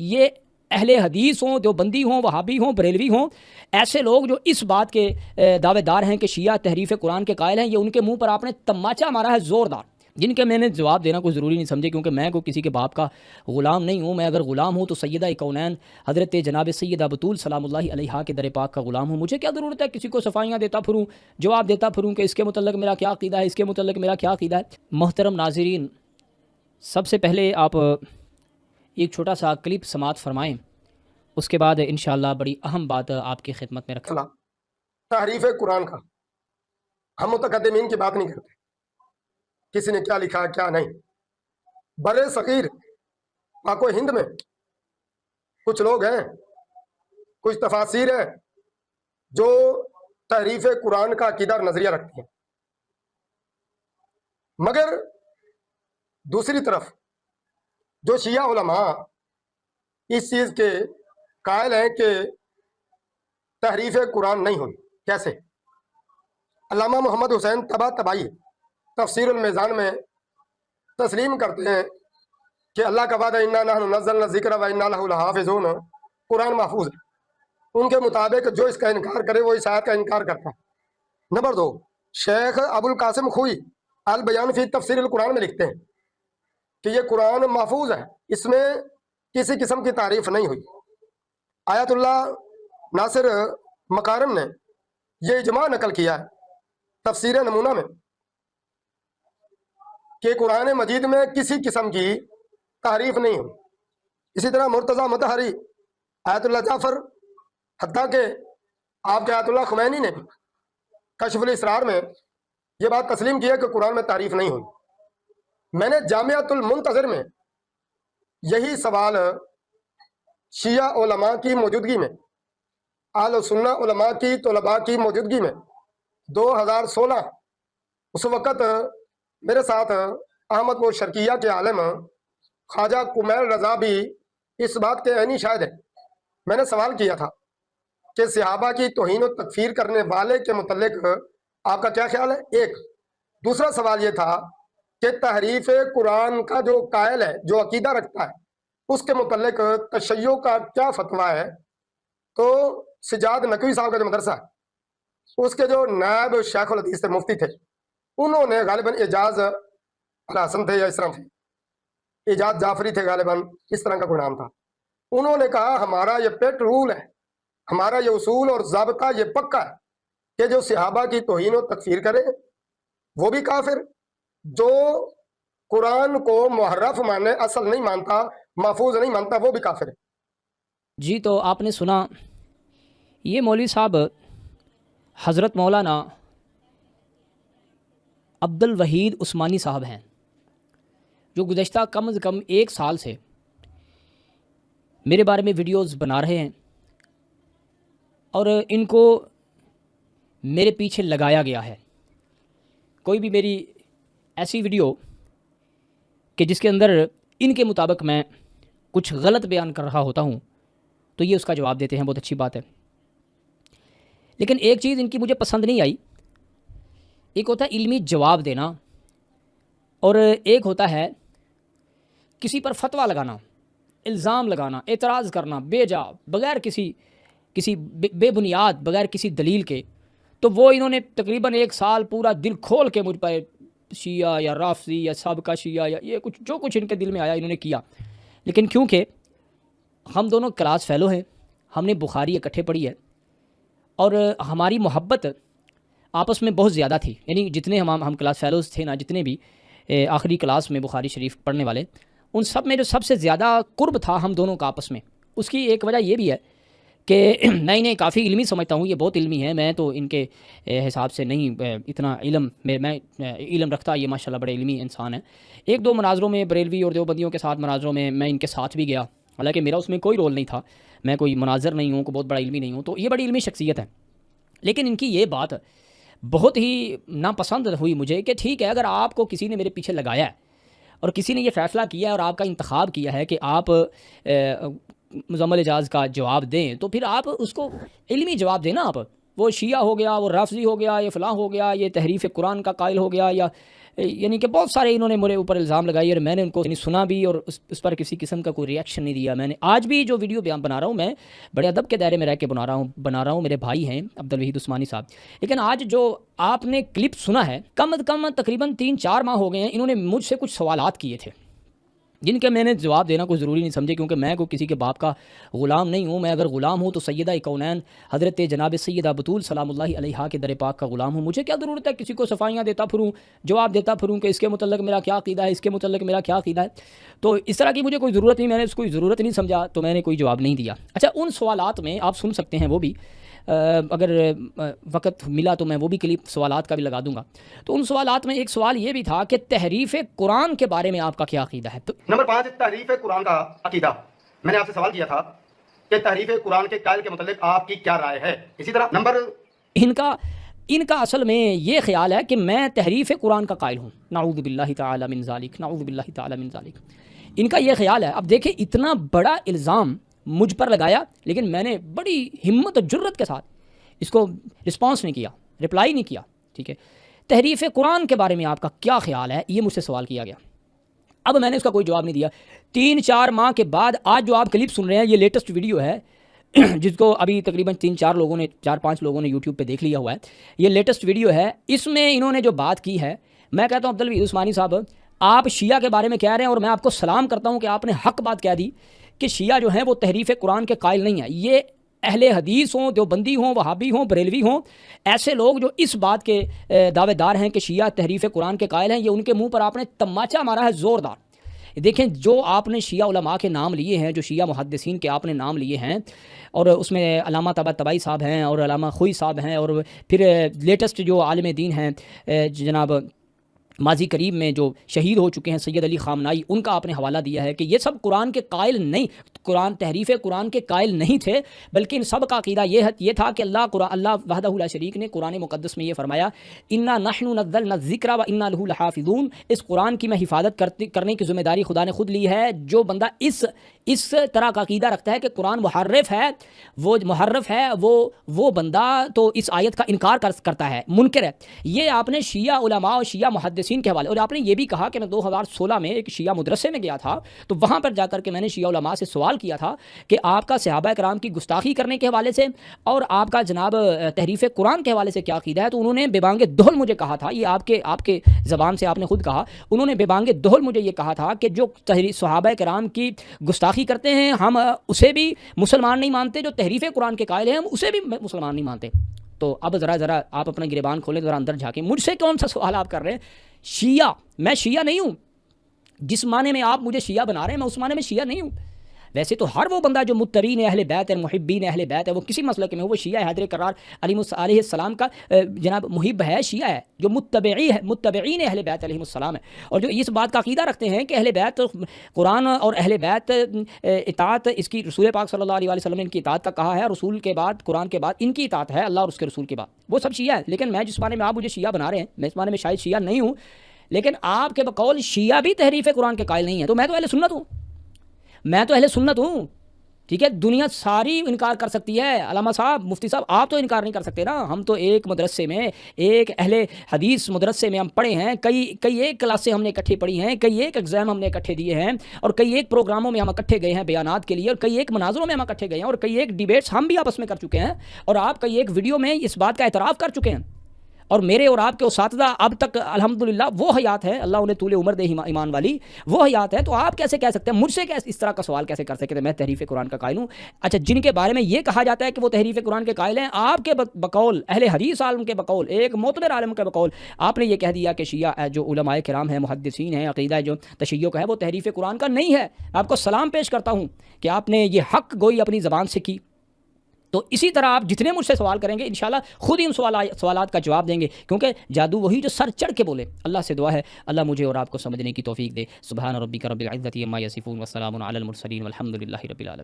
یہ اہل حدیث ہوں، دیوبندی ہوں، وہابی ہوں، بریلوی ہوں، ایسے لوگ جو اس بات کے دعوے دار ہیں کہ شیعہ تحریف قرآن کے قائل ہیں، یہ ان کے منہ پر آپ نے تماچا مارا ہے زوردار، جن کے میں نے جواب دینا کوئی ضروری نہیں سمجھے، کیونکہ میں کوئی کسی کے باپ کا غلام نہیں ہوں۔ میں اگر غلام ہوں تو سیدہ کونین حضرت جناب سیدہ بطول سلام اللہ علیہا کے در پاک کا غلام ہوں۔ مجھے کیا ضرورت ہے کسی کو صفائیاں دیتا پھروں، جواب دیتا پھروں کہ اس کے متعلق میرا کیا عقیدہ ہے، اس کے متعلق میرا کیا عقیدہ ہے۔ محترم ناظرین، سب سے پہلے آپ ایک چھوٹا سا کلپ سماعت فرمائیں، اس کے بعد انشاءاللہ بڑی اہم بات آپ کی خدمت میں رکھیں۔ تحریف قرآن کا ہم متقدمین کی بات نہیں کرتے، کسی نے کیا لکھا کیا نہیں۔ بر صغیر پاک و ہند میں کچھ لوگ ہیں، کچھ تفاسیر ہیں جو تحریف قرآن کا عقیدہ اور نظریہ رکھتی ہیں، مگر دوسری طرف جو شیعہ علماء اس چیز کے قائل ہیں کہ تحریف قرآن نہیں ہوئی۔ کیسے؟ علامہ محمد حسین طباطبائی تفسیر المیزان میں تسلیم کرتے ہیں کہ اللہ کا وعدہ انا نحن نزلنا الذکر وانا لہ لحافظون، قرآن محفوظ ہے۔ ان کے مطابق جو اس کا انکار کرے وہ اس آیت کا انکار کرتا ہے۔ نمبر 2، شیخ ابو القاسم خوئی البیان فی تفسیر القرآن میں لکھتے ہیں کہ یہ قرآن محفوظ ہے، اس میں کسی قسم کی تعریف نہیں ہوئی۔ آیت اللہ ناصر مکارم نے یہ اجماع نقل کیا ہے تفسیر نمونہ میں کہ قرآن مجید میں کسی قسم کی تعریف نہیں ہوئی۔ اسی طرح مرتضیٰ مطہری، آیت اللہ جعفر، حتیٰ کہ آپ کے آیت اللہ خمینی نے بھی کشف الاسرار میں یہ بات تسلیم کی ہے کہ قرآن میں تعریف نہیں ہوئی۔ میں نے جامعۃ المنتظر میں یہی سوال شیعہ علماء کی موجودگی میں، اہل سنہ علماء کی طلباء کی موجودگی میں 2016 اس وقت میرے ساتھ احمد و شرقیہ کے عالم خواجہ کمیل رضا بھی اس بات کے عینی شاہد ہے۔ میں نے سوال کیا تھا کہ صحابہ کی توہین و تکفیر کرنے والے کے متعلق آپ کا کیا خیال ہے؟ ایک دوسرا سوال یہ تھا کہ تحریف قرآن کا جو قائل ہے، جو عقیدہ رکھتا ہے، اس کے متعلق تشیع کا کیا فتویٰ ہے؟ تو سجاد نقوی صاحب کا جو مدرسہ ہے، اس کے جو نائب شیخ الحدیث سے مفتی تھے، انہوں نے غالباً اعجاز الحسن تھے یا اس طرح تھے، اعجاز جعفری تھے غالباً، اس طرح کا کوئی نام تھا۔ انہوں نے کہا ہمارا یہ پیٹ رول ہے، ہمارا یہ اصول اور ضابطہ یہ پکا ہے کہ جو صحابہ کی توہین و تکفیر کرے وہ بھی کافر، جو قرآن کو محرف مانے، اصل نہیں مانتا، محفوظ نہیں مانتا، وہ بھی کافر ہے۔ جی، تو آپ نے سنا، یہ مولوی صاحب حضرت مولانا عبد الوحید عثمانی صاحب ہیں، جو گزشتہ کم از کم 1 سال سے میرے بارے میں ویڈیوز بنا رہے ہیں، اور ان کو میرے پیچھے لگایا گیا ہے۔ کوئی بھی میری ایسی ویڈیو کہ جس کے اندر ان کے مطابق میں کچھ غلط بیان کر رہا ہوتا ہوں تو یہ اس کا جواب دیتے ہیں، بہت اچھی بات ہے۔ لیکن ایک چیز ان کی مجھے پسند نہیں آئی، ایک ہوتا ہے علمی جواب دینا، اور ایک ہوتا ہے کسی پر فتویٰ لگانا، الزام لگانا، اعتراض کرنا بے جا، بغیر کسی بے بنیاد، بغیر کسی دلیل کے۔ تو وہ انہوں نے تقریباً 1 سال پورا دل کھول کے مجھ پر شیعہ یا رافضی یا سابقہ شیعہ یا یہ جو کچھ ان کے دل میں آیا انہوں نے کیا۔ لیکن کیونکہ ہم دونوں کلاس فیلو ہیں، ہم نے بخاری اکٹھے پڑھی ہے، اور ہماری محبت آپس میں بہت زیادہ تھی، یعنی جتنے ہم کلاس فیلوز تھے نا، جتنے بھی آخری کلاس میں بخاری شریف پڑھنے والے، ان سب میں جو سب سے زیادہ قرب تھا ہم دونوں کا آپس میں، اس کی ایک وجہ یہ بھی ہے کہ میں انہیں کافی علمی سمجھتا ہوں، یہ بہت علمی ہے، میں تو ان کے حساب سے نہیں اتنا علم، میں علم رکھتا، یہ ماشاءاللہ بڑے علمی انسان ہیں۔ 1-2 مناظروں میں بریلوی اور دیوبندیوں کے ساتھ مناظروں میں میں ان کے ساتھ بھی گیا، حالانکہ میرا اس میں کوئی رول نہیں تھا، میں کوئی مناظر نہیں ہوں، کوئی بہت بڑا علمی نہیں ہوں، تو یہ بڑی علمی شخصیت ہے۔ لیکن ان کی یہ بات بہت ہی ناپسند ہوئی مجھے کہ ٹھیک ہے، اگر آپ کو کسی نے میرے پیچھے لگایا ہے اور کسی نے یہ فیصلہ کیا ہے اور آپ کا انتخاب کیا ہے کہ آپ مزمل اعجاز کا جواب دیں، تو پھر آپ اس کو علمی جواب دیں نا۔ آپ وہ شیعہ ہو گیا، وہ رافضی ہو گیا، یہ فلاں ہو گیا، یہ تحریف قرآن کا قائل ہو گیا، یا یعنی کہ بہت سارے انہوں نے میرے اوپر الزام لگائی، اور میں نے ان کو سنا بھی اور اس پر کسی قسم کا کوئی ریئیکشن نہیں دیا. میں نے آج بھی جو ویڈیو بیان بنا رہا ہوں میں بڑے ادب کے دائرے میں رہ کے بنا رہا ہوں. میرے بھائی ہیں عبدالوحید عثمانی صاحب. لیکن آج جو آپ نے کلپ سنا ہے، کم از کم تقریباً 3-4 ماہ ہو گئے ہیں انہوں نے مجھ سے کچھ سوالات کیے تھے جن کے میں نے جواب دینا کوئی ضروری نہیں سمجھے، کیونکہ میں کوئی کسی کے باپ کا غلام نہیں ہوں. میں اگر غلام ہوں تو سیدہ کونین حضرت جناب سیدہ بطول سلام اللہ علیہا کے در پاک کا غلام ہوں. مجھے کیا ضرورت ہے کسی کو صفائیاں دیتا پھروں، جواب دیتا پھروں کہ اس کے متعلق میرا کیا عقیدہ ہے، اس کے متعلق میرا کیا عقیدہ ہے. تو اس طرح کی مجھے کوئی ضرورت نہیں، میں نے اس کو ضرورت نہیں سمجھا تو میں نے کوئی جواب نہیں دیا. اچھا، ان سوالات میں آپ سن سکتے ہیں، وہ بھی اگر وقت ملا تو میں وہ بھی کلپ سوالات کا بھی لگا دوں گا. تو ان سوالات میں ایک سوال یہ بھی تھا کہ تحریف قرآن کے بارے میں آپ کا کیا عقیدہ ہے. نمبر 5، تحریف قرآن کا عقیدہ. میں نے آپ سے سوال کیا تھا کہ تحریف قرآن کے قائل کے متعلق آپ کی کیا رائے ہے. اسی طرح نمبر ان کا اصل میں یہ خیال ہے کہ میں تحریف قرآن کا قائل ہوں. نعوذ باللہ تعالی من ذالک، نعوذ باللہ تعالی من ذالک. ان کا یہ خیال ہے. اب دیکھیں، اتنا بڑا الزام مجھ پر لگایا، لیکن میں نے بڑی ہمت اور جرت کے ساتھ اس کو رسپانس نہیں کیا، رپلائی نہیں کیا. ٹھیک ہے، تحریف قرآن کے بارے میں آپ کا کیا خیال ہے، یہ مجھ سے سوال کیا گیا. اب میں نے اس کا کوئی جواب نہیں دیا. 3-4 ماہ کے بعد آج جو آپ کلپ سن رہے ہیں، یہ لیٹسٹ ویڈیو ہے جس کو ابھی تقریباً 4-5 لوگوں نے یوٹیوب پہ دیکھ لیا ہوا ہے. یہ لیٹسٹ ویڈیو ہے. اس میں انہوں نے جو بات کی ہے، میں کہتا ہوں عبدالوحید عثمانی صاحب، آپ شیعہ کے بارے میں کہہ رہے ہیں، اور میں آپ کو سلام کرتا ہوں کہ آپ نے حق بات کہہ دی کہ شیعہ جو ہیں وہ تحریف قرآن کے قائل نہیں ہیں. یہ اہل حدیث ہوں، دیوبندی ہوں، وہابی ہوں، بریلوی ہوں، ایسے لوگ جو اس بات کے دعوے دار ہیں کہ شیعہ تحریف قرآن کے قائل ہیں، یہ ان کے منہ پر آپ نے تماچا مارا ہے زوردار. دیکھیں، جو آپ نے شیعہ علماء کے نام لیے ہیں، جو شیعہ محدثین کے آپ نے نام لیے ہیں، اور اس میں علامہ طباطبائی صاحب ہیں اور علامہ خوئی صاحب ہیں، اور پھر لیٹسٹ جو عالم دین ہیں جناب ماضی قریب میں جو شہید ہو چکے ہیں سید علی خامنائی، ان کا آپ نے حوالہ دیا ہے کہ یہ سب قرآن کے قائل نہیں، تحریف قرآن کے قائل نہیں تھے، بلکہ ان سب کا عقیدہ یہ تھا کہ اللہ وحدہ لا شریک نے قرآن مقدس میں یہ فرمایا، انا نحن نزلنا الذکر و انا لہ لحافظون. اس قرآن کی میں حفاظت کرنے کی ذمہ داری خدا نے خود لی ہے. جو بندہ اس طرح کا عقیدہ رکھتا ہے کہ قرآن محرف ہے، وہ بندہ تو اس آیت کا انکار کرتا ہے، منکر ہے. یہ آپ نے شیعہ علماء اور شیعہ محدثین کے حوالے. اور آپ نے یہ بھی کہا کہ میں 2016 میں ایک شیعہ مدرسے میں گیا تھا، تو وہاں پر جا کر کے میں نے شیعہ علماء سے سوال کیا تھا کہ آپ کا صحابہ کرام کی گستاخی کرنے کے حوالے سے اور آپ کا جناب تحریف قرآن کے حوالے سے کیا عقیدہ ہے. تو انہوں نے بے بانگ دہل مجھے کہا تھا، یہ آپ کے زبان سے آپ نے خود کہا، انہوں نے بے بانگ دہل مجھے یہ کہا تھا کہ جو صحابہ کرام کی گستاخی کرتے ہیں ہم اسے بھی مسلمان نہیں مانتے، جو تحریف قرآن کے قائل ہیں ہم اسے بھی مسلمان نہیں مانتے. تو اب ذرا آپ اپنا گریبان کھولیں، ذرا اندر جھانکیں. مجھ سے کون سا سوال آپ کر رہے ہیں؟ شیعہ، میں شیعہ نہیں ہوں. جس معنی میں آپ مجھے شیعہ بنا رہے ہیں، میں اس معنی میں شیعہ نہیں ہوں. ویسے تو ہر وہ بندہ جو متبعین اہل بیت ہے، محبین اہل بیت ہے، وہ کسی مسلک میں ہو، وہ شیعہ حیدر کرار علیہ السلام کا جناب محب ہے، شیعہ ہے، جو متبعین اہل بیت علیہ السلام ہے، اور جو اس بات کا عقیدہ رکھتے ہیں کہ اہل بیت قرآن اور اہل بیت اطاعت، اس کی رسول پاک صلی اللہ علیہ وسلم نے ان کی اطاعت کا کہا ہے، رسول کے بعد قرآن کے بعد ان کی اطاعت ہے، اللہ اور اس کے رسول کے بعد، وہ سب شیعہ ہے. لیکن میں جس معنی میں آپ مجھے شیعہ بنا رہے ہیں، میں اس معنی میں شاید شیعہ نہیں ہوں، لیکن آپ کے بقول شیعہ بھی تحریف قرآن کے قائل نہیں ہیں. تو میں تو اہل سنت ہوں. ٹھیک ہے، دنیا ساری انکار کر سکتی ہے. علامہ صاحب، مفتی صاحب، آپ تو انکار نہیں کر سکتے نا. ہم تو ایک مدرسے میں، ایک اہل حدیث مدرسے میں ہم پڑھے ہیں، کئی ایک کلاسیں ہم نے اکٹھے پڑھی ہیں، کئی ایک ایگزام ہم نے اکٹھے دیے ہیں، اور کئی ایک پروگراموں میں ہم اکٹھے گئے ہیں بیانات کے لیے، اور کئی ایک مناظروں میں ہم اکٹھے گئے ہیں، اور کئی ایک ڈیبیٹس ہم بھی آپس میں کر چکے ہیں، اور آپ کئی ایک ویڈیو میں اس بات کا اعتراف کر چکے ہیں. اور میرے اور آپ کے اساتذہ اب تک الحمدللہ وہ حیات ہے، اللہ انہیں طول عمر دے ایمان والی، وہ حیات ہے. تو آپ کیسے کہہ سکتے ہیں، مجھ سے اس طرح کا سوال کیسے کر سکتے ہیں میں تحریف قرآن کا قائل ہوں؟ اچھا، جن کے بارے میں یہ کہا جاتا ہے کہ وہ تحریف قرآن کے قائل ہیں، آپ کے بقول، اہل حدیث عالم کے بقول، ایک معتبر عالم کے بقول، آپ نے یہ کہہ دیا کہ شیعہ جو علماء کرام ہیں، محدثین ہیں، عقیدہ جو تشیع کا ہے وہ تحریف قرآن کا نہیں ہے. آپ کو سلام پیش کرتا ہوں کہ آپ نے یہ حق گوئی اپنی زبان سے کی. تو اسی طرح آپ جتنے مجھ سے سوال کریں گے انشاءاللہ خود ہی ان سوالات کا جواب دیں گے، کیونکہ جادو وہی جو سر چڑھ کے بولے. اللہ سے دعا ہے اللہ مجھے اور آپ کو سمجھنے کی توفیق دے. سبحان ربک رب العزۃ عما یصفون وسلام علی المرسلین والحمد للہ رب العالمین.